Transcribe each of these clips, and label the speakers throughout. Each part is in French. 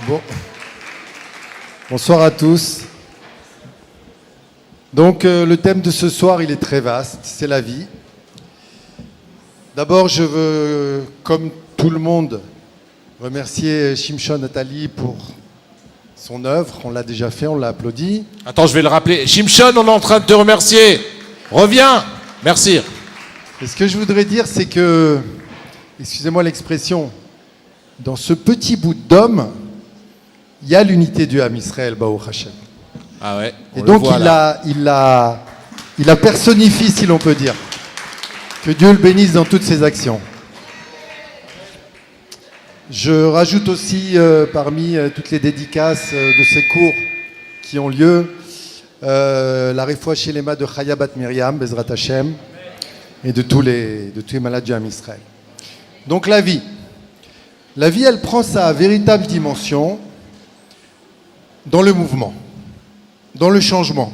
Speaker 1: Bon. Bonsoir à tous. Donc le thème de ce soir, il est très vaste, c'est la vie. D'abord, je veux, comme tout le monde, remercier Shimshon Nathalie pour son œuvre. On l'a déjà fait, on l'a applaudi.
Speaker 2: Attends, je vais le rappeler. Shimshon, on est en train de te remercier. Reviens. Merci.
Speaker 1: Et ce que je voudrais dire, c'est que, excusez-moi l'expression, dans ce petit bout d'homme, il y a l'unité du Ham Israël, Baruch Hashem.
Speaker 2: Ah ouais.
Speaker 1: Et donc il la personnifie, si l'on peut dire. Que Dieu le bénisse dans toutes ses actions. Je rajoute aussi parmi toutes les dédicaces de ces cours qui ont lieu, la Refoua Shelema de Chaya Bat Miriam, Bezrat Hashem, et de tous les malades du Ham Israël. Donc la vie. La vie, elle prend sa véritable dimension dans le mouvement, dans le changement,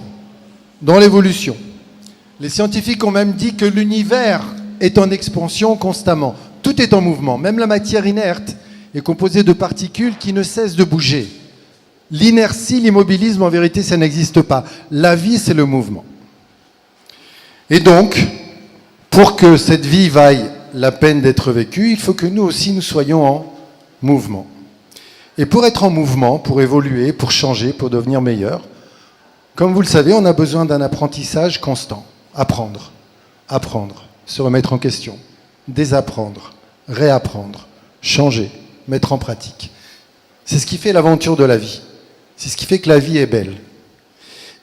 Speaker 1: dans l'évolution. Les scientifiques ont même dit que l'univers est en expansion constamment. Tout est en mouvement. Même la matière inerte est composée de particules qui ne cessent de bouger. L'inertie, l'immobilisme, en vérité, ça n'existe pas. La vie, c'est le mouvement. Et donc, pour que cette vie vaille la peine d'être vécue, il faut que nous aussi, nous soyons en mouvement. Et pour être en mouvement, pour évoluer, pour changer, pour devenir meilleur, comme vous le savez, on a besoin d'un apprentissage constant. Apprendre, se remettre en question, désapprendre, réapprendre, changer, mettre en pratique. C'est ce qui fait l'aventure de la vie. C'est ce qui fait que la vie est belle.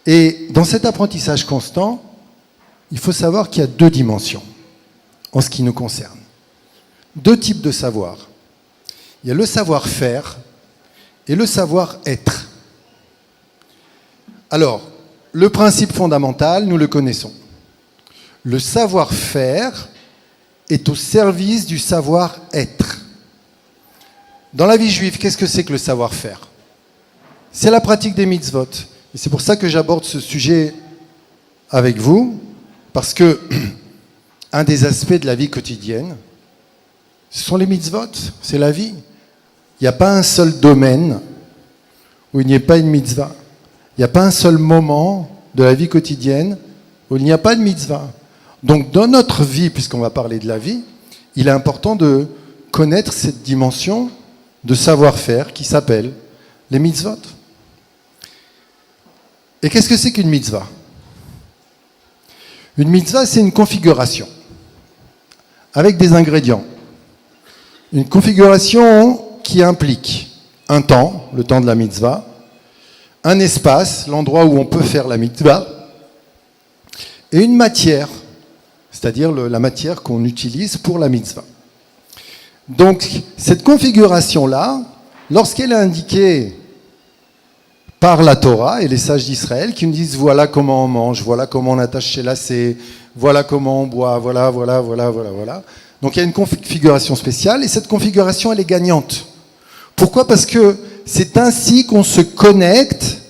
Speaker 1: Et dans cet apprentissage constant, il faut savoir qu'il y a deux dimensions en ce qui nous concerne. Deux types de savoir. Il y a le savoir-faire et le savoir-être. Alors, le principe fondamental, nous le connaissons. Le savoir-faire est au service du savoir-être. Dans la vie juive, qu'est-ce que c'est que le savoir-faire? C'est la pratique des mitzvot. Et c'est pour ça que j'aborde ce sujet avec vous, parce que un des aspects de la vie quotidienne, ce sont les mitzvot, c'est la vie. Il n'y a pas un seul domaine où il n'y ait pas une mitzvah. Il n'y a pas un seul moment de la vie quotidienne où il n'y a pas de mitzvah. Donc dans notre vie, puisqu'on va parler de la vie, il est important de connaître cette dimension de savoir-faire qui s'appelle les mitzvot. Et qu'est-ce que c'est qu'une mitzvah? Une mitzvah, c'est une configuration avec des ingrédients. Une configuration qui implique un temps, le temps de la mitzvah, un espace, l'endroit où on peut faire la mitzvah, et une matière, c'est-à-dire la matière qu'on utilise pour la mitzvah. Donc, cette configuration-là, lorsqu'elle est indiquée par la Torah et les sages d'Israël qui nous disent voilà comment on mange, voilà comment on attache ses lacets, voilà comment on boit, voilà. Donc il y a une configuration spéciale et cette configuration, elle est gagnante. Pourquoi? Parce que c'est ainsi qu'on se connecte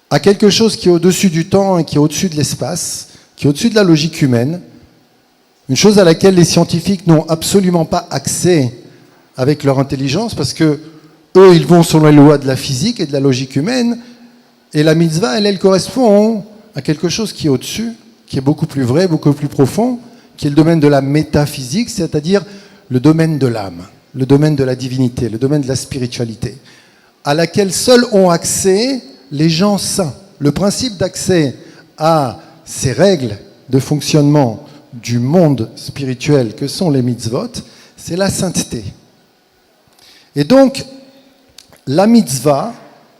Speaker 1: à quelque chose qui est au-dessus du temps et qui est au-dessus de l'espace, qui est au-dessus de la logique humaine, une chose à laquelle les scientifiques n'ont absolument pas accès avec leur intelligence, parce que eux, ils vont selon les lois de la physique et de la logique humaine, et la mitzvah, elle correspond à quelque chose qui est au-dessus, qui est beaucoup plus vrai, beaucoup plus profond, qui est le domaine de la métaphysique, c'est-à-dire le domaine de l'âme, le domaine de la divinité, le domaine de la spiritualité, à laquelle seuls ont accès les gens saints. Le principe d'accès à ces règles de fonctionnement du monde spirituel que sont les mitzvot, c'est la sainteté. Et donc, la mitzvah,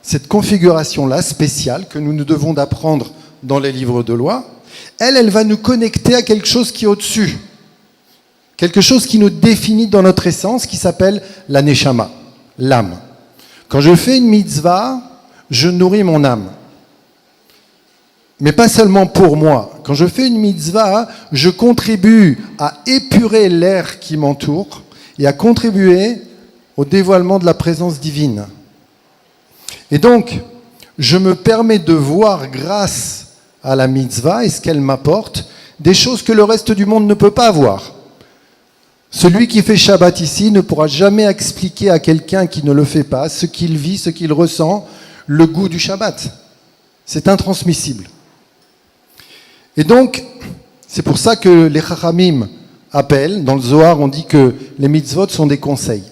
Speaker 1: cette configuration-là spéciale que nous devons d'apprendre dans les livres de loi, elle va nous connecter à quelque chose qui est au-dessus. Quelque chose qui nous définit dans notre essence, qui s'appelle la neshama, l'âme. Quand je fais une mitzvah, je nourris mon âme. Mais pas seulement pour moi. Quand je fais une mitzvah, je contribue à épurer l'air qui m'entoure et à contribuer au dévoilement de la présence divine. Et donc, je me permets de voir grâce à la mitzvah et ce qu'elle m'apporte, des choses que le reste du monde ne peut pas voir. Celui qui fait Shabbat ici ne pourra jamais expliquer à quelqu'un qui ne le fait pas ce qu'il vit, ce qu'il ressent, le goût du Shabbat. C'est intransmissible. Et donc, c'est pour ça que les Chachamim appellent, dans le Zohar, on dit que les mitzvot sont des conseils.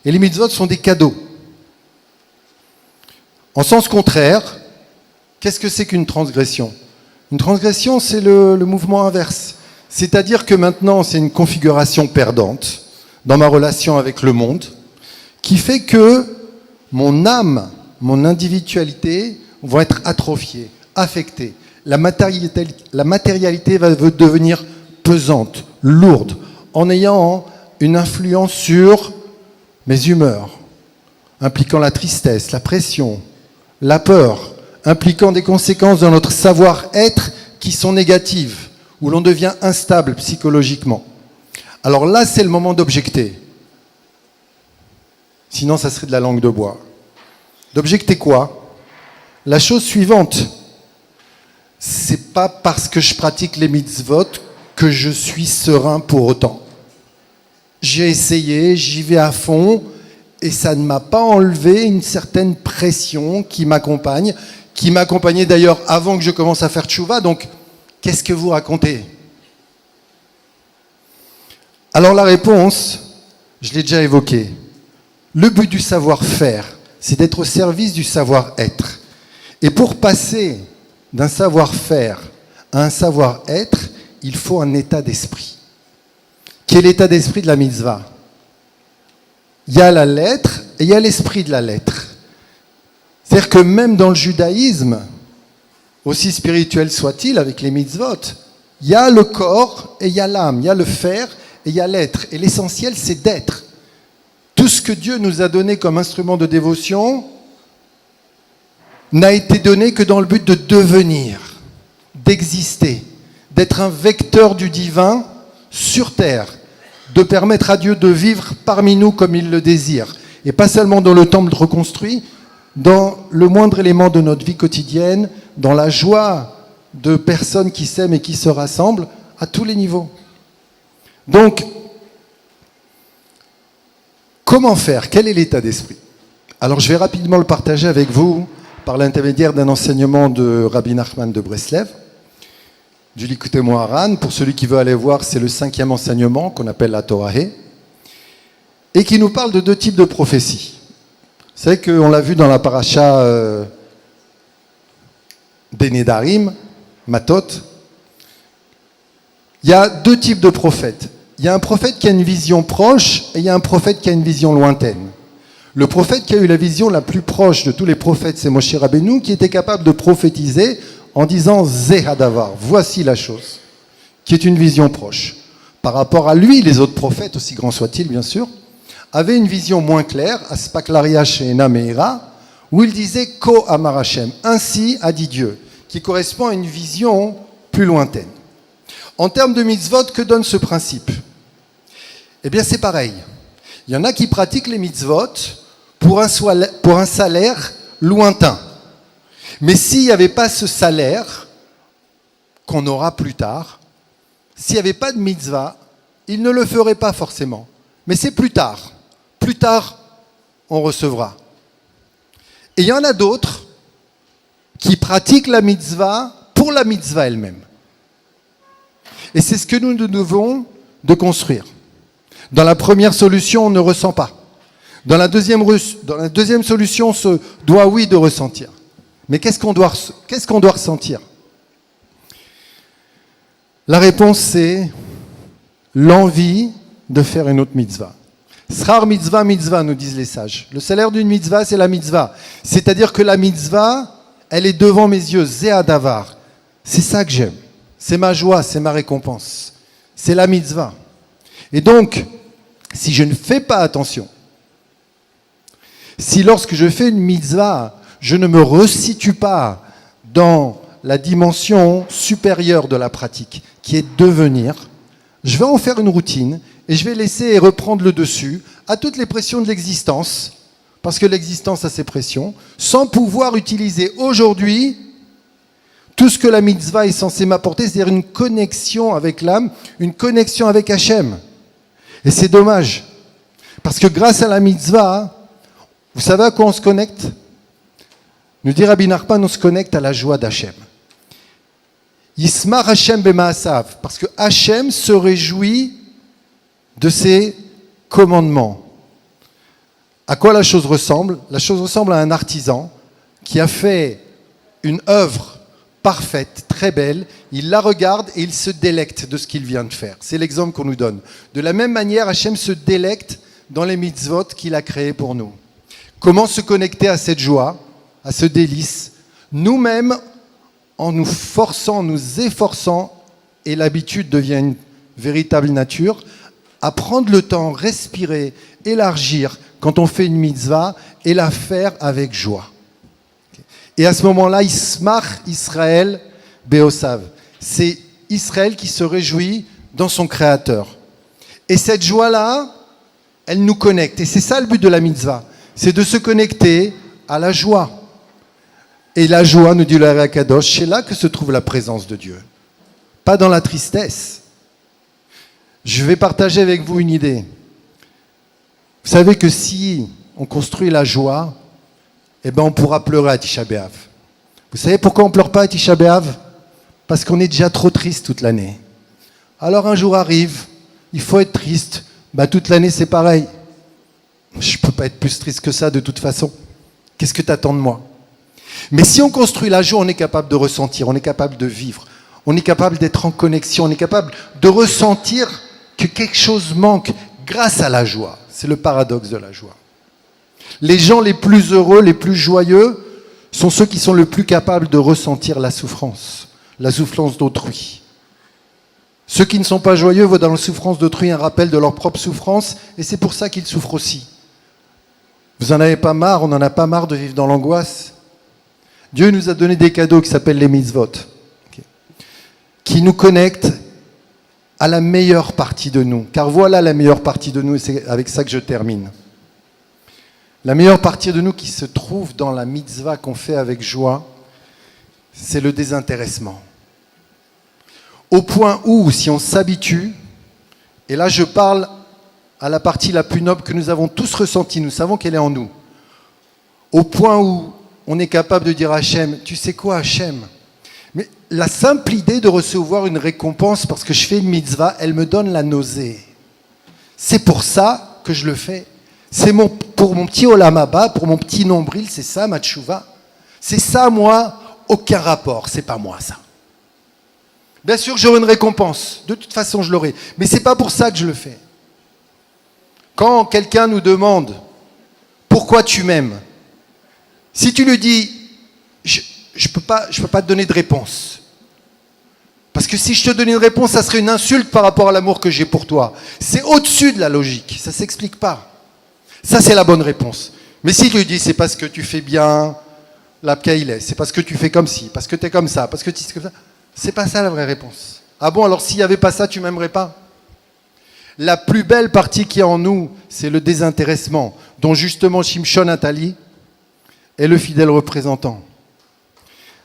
Speaker 1: Et les mitzvot sont des cadeaux. En sens contraire, qu'est-ce que c'est qu'une transgression ? Une transgression, c'est le mouvement inverse. C'est-à-dire que maintenant, c'est une configuration perdante dans ma relation avec le monde, qui fait que mon âme, mon individualité vont être atrophiées, affectées. La matérialité va devenir pesante, lourde, en ayant une influence sur mes humeurs, impliquant la tristesse, la pression, la peur, impliquant des conséquences dans notre savoir-être qui sont négatives, où l'on devient instable psychologiquement. Alors là, c'est le moment d'objecter. Sinon, ça serait de la langue de bois. D'objecter quoi ? La chose suivante. C'est pas parce que je pratique les mitzvot que je suis serein pour autant. J'ai essayé, j'y vais à fond, et ça ne m'a pas enlevé une certaine pression qui m'accompagne, qui m'accompagnait d'ailleurs avant que je commence à faire tchouva. Donc, qu'est-ce que vous racontez ? Alors la réponse, je l'ai déjà évoquée. Le but du savoir-faire, c'est d'être au service du savoir-être. Et pour passer d'un savoir-faire à un savoir-être, il faut un état d'esprit. Quel est l'état d'esprit de la mitzvah ? Il y a la lettre et il y a l'esprit de la lettre. C'est-à-dire que même dans le judaïsme, aussi spirituel soit-il, avec les mitzvot, il y a le corps et il y a l'âme, il y a le faire et il y a l'être. Et l'essentiel, c'est d'être. Tout ce que Dieu nous a donné comme instrument de dévotion n'a été donné que dans le but de devenir, d'exister, d'être un vecteur du divin sur terre, de permettre à Dieu de vivre parmi nous comme il le désire. Et pas seulement dans le temple reconstruit, dans le moindre élément de notre vie quotidienne, dans la joie de personnes qui s'aiment et qui se rassemblent à tous les niveaux. Donc, comment faire ? Quel est l'état d'esprit ? Alors, je vais rapidement le partager avec vous par l'intermédiaire d'un enseignement de Rabbi Nachman de Breslev, du Likutei Moharan. Pour celui qui veut aller voir, c'est le 5e enseignement qu'on appelle la Torah, et qui nous parle de 2 types de prophéties. Vous savez qu'on l'a vu dans la paracha des Nedarim, Matot. Il y a 2 types de prophètes. Il y a un prophète qui a une vision proche et il y a un prophète qui a une vision lointaine. Le prophète qui a eu la vision la plus proche de tous les prophètes, c'est Moshe Rabbeinu, qui était capable de prophétiser en disant « Zeh hadavar », voici la chose, qui est une vision proche. Par rapport à lui, les autres prophètes, aussi grands soient-ils bien sûr, avaient une vision moins claire, Aspaklaria She'ena Meira, où il disait « Ko amar Hashem », ainsi a dit Dieu, qui correspond à une vision plus lointaine. En termes de mitzvot, que donne ce principe ? Eh bien, c'est pareil. Il y en a qui pratiquent les mitzvot pour un salaire lointain. Mais s'il n'y avait pas ce salaire, qu'on aura plus tard, s'il n'y avait pas de mitzvah, ils ne le feraient pas forcément. Mais c'est plus tard. Plus tard, on recevra. Et il y en a d'autres qui pratiquent la mitzvah pour la mitzvah elle-même. Et c'est ce que nous devons de construire. Dans la première solution, on ne ressent pas. Dans la deuxième solution, on se doit, oui, de ressentir. Mais qu'est-ce qu'on doit ressentir ? La réponse, c'est l'envie de faire une autre mitzvah. Srar mitzvah, mitzvah, nous disent les sages. Le salaire d'une mitzvah, c'est la mitzvah. C'est-à-dire que la mitzvah, elle est devant mes yeux, zéa davar. C'est ça que j'aime. C'est ma joie, c'est ma récompense. C'est la mitzvah. Et donc, si je ne fais pas attention, si lorsque je fais une mitzvah, je ne me resitue pas dans la dimension supérieure de la pratique, qui est devenir, je vais en faire une routine et je vais laisser reprendre le dessus à toutes les pressions de l'existence, parce que l'existence a ses pressions, sans pouvoir utiliser aujourd'hui tout ce que la mitzvah est censée m'apporter, c'est-à-dire une connexion avec l'âme, une connexion avec Hachem. Et c'est dommage. Parce que grâce à la mitzvah, vous savez à quoi on se connecte? Nous dit Rabbi Nachman, on se connecte à la joie d'Hachem. Yismar Hashem b'ma'asav, parce que Hachem se réjouit de ses commandements. À quoi la chose ressemble? La chose ressemble à un artisan qui a fait une œuvre parfaite, très belle, il la regarde et il se délecte de ce qu'il vient de faire. C'est l'exemple qu'on nous donne. De la même manière, Hachem se délecte dans les mitzvot qu'il a créés pour nous. Comment se connecter à cette joie, à ce délice? Nous-mêmes, en nous forçant, nous efforçant, et l'habitude devient une véritable nature, à prendre le temps, respirer, élargir quand on fait une mitzvah et la faire avec joie. Et à ce moment-là, Ismach Israël Beosav. C'est Israël qui se réjouit dans son Créateur. Et cette joie-là, elle nous connecte. Et c'est ça le but de la mitzvah. C'est de se connecter à la joie. Et la joie, nous dit le Rav Kadosh, c'est là que se trouve la présence de Dieu. Pas dans la tristesse. Je vais partager avec vous une idée. Vous savez que si on construit la joie, eh ben on pourra pleurer à Tisha B'Av. Vous savez pourquoi on ne pleure pas à Tisha B'Av? Parce qu'on est déjà trop triste toute l'année. Alors un jour arrive, il faut être triste. Bah, toute l'année c'est pareil. Je ne peux pas être plus triste que ça de toute façon. Qu'est-ce que tu attends de moi? Mais si on construit la joie, on est capable de ressentir, on est capable de vivre, on est capable d'être en connexion, on est capable de ressentir que quelque chose manque grâce à la joie. C'est le paradoxe de la joie. Les gens les plus heureux, les plus joyeux, sont ceux qui sont le plus capables de ressentir la souffrance d'autrui. Ceux qui ne sont pas joyeux voient dans la souffrance d'autrui un rappel de leur propre souffrance, et c'est pour ça qu'ils souffrent aussi. Vous en avez pas marre, on n'en a pas marre de vivre dans l'angoisse. Dieu nous a donné des cadeaux qui s'appellent les mitzvot, qui nous connectent à la meilleure partie de nous. Car voilà la meilleure partie de nous, et c'est avec ça que je termine. La meilleure partie de nous qui se trouve dans la mitzvah qu'on fait avec joie, c'est le désintéressement. Au point où, si on s'habitue, et là je parle à la partie la plus noble que nous avons tous ressentie, nous savons qu'elle est en nous, au point où on est capable de dire à Hachem, tu sais quoi Hachem? Mais la simple idée de recevoir une récompense parce que je fais une mitzvah, elle me donne la nausée. C'est pour ça que je le fais. C'est pour mon petit olam haba, pour mon petit nombril, c'est ça ma tchouva. C'est ça moi, aucun rapport, c'est pas moi ça. Bien sûr j'aurai une récompense, de toute façon je l'aurai, mais c'est pas pour ça que je le fais. Quand quelqu'un nous demande pourquoi tu m'aimes, si tu lui dis je peux pas te donner de réponse. Parce que si je te donnais une réponse, ça serait une insulte par rapport à l'amour que j'ai pour toi. C'est au-dessus de la logique, ça s'explique pas. Ça, c'est la bonne réponse. Mais si tu lui dis, c'est parce que tu fais bien l'apkaïlès, c'est parce que tu fais comme ci, parce que tu es comme ça, parce que tu es comme ça, c'est pas ça la vraie réponse. Ah bon, alors s'il n'y avait pas ça, tu m'aimerais pas? La plus belle partie qui est en nous, c'est le désintéressement, dont justement Shimshon Atali est le fidèle représentant.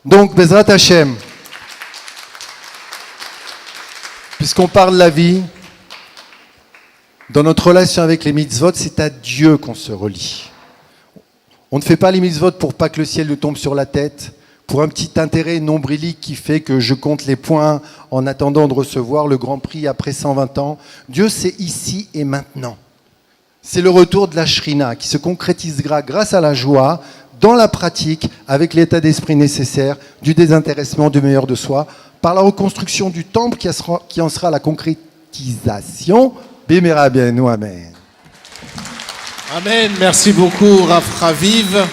Speaker 1: Donc, Bezrat Hashem, puisqu'on parle de la vie, dans notre relation avec les mitzvot, c'est à Dieu qu'on se relie. On ne fait pas les mitzvot pour pas que le ciel nous tombe sur la tête, pour un petit intérêt nombrilique qui fait que je compte les points en attendant de recevoir le grand prix après 120 ans. Dieu, c'est ici et maintenant. C'est le retour de la Shrina qui se concrétisera grâce à la joie, dans la pratique, avec l'état d'esprit nécessaire, du désintéressement, du meilleur de soi, par la reconstruction du temple qui en sera la concrétisation. Bimera bien nous, amen.
Speaker 2: Amen, merci beaucoup Rav Raviv.